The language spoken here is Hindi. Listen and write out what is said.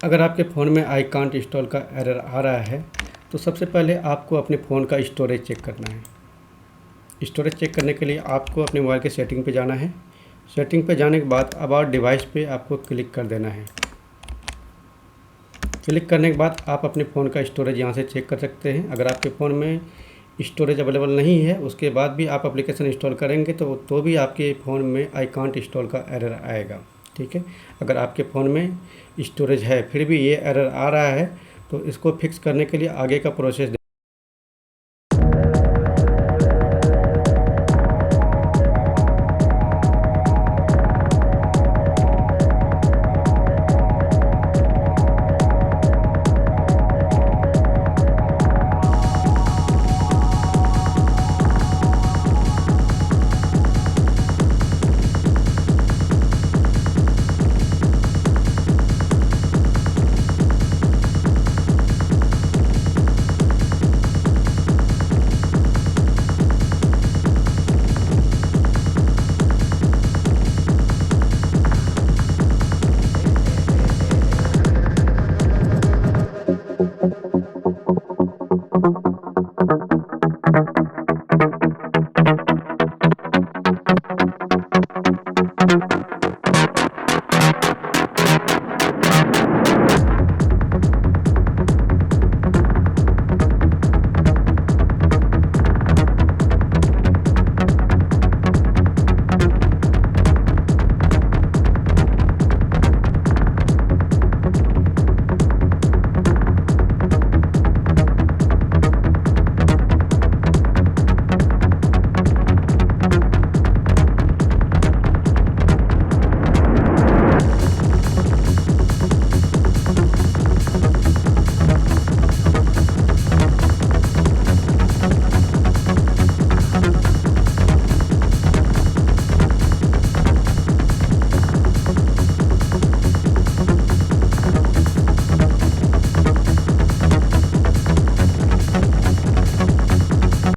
अगर आपके फ़ोन में आई कांट इंस्टॉल का एरर आ रहा है तो सबसे पहले आपको अपने फ़ोन का स्टोरेज चेक करना है। स्टोरेज चेक करने के लिए आपको अपने मोबाइल के सेटिंग पे जाना है। सेटिंग पे जाने के बाद अबाउट डिवाइस पे आपको क्लिक कर देना है। क्लिक करने के बाद आप अपने फ़ोन का स्टोरेज यहाँ से चेक कर सकते हैं। अगर आपके फ़ोन में स्टोरेज अवेलेबल नहीं है, उसके बाद भी आप एप्लीकेशन इंस्टॉल करेंगे तो भी आपके फ़ोन में आई कांट इंस्टॉल का एरर आएगा। ठीक है, अगर आपके फ़ोन में स्टोरेज है फिर भी ये एरर आ रहा है तो इसको फिक्स करने के लिए आगे का प्रोसेस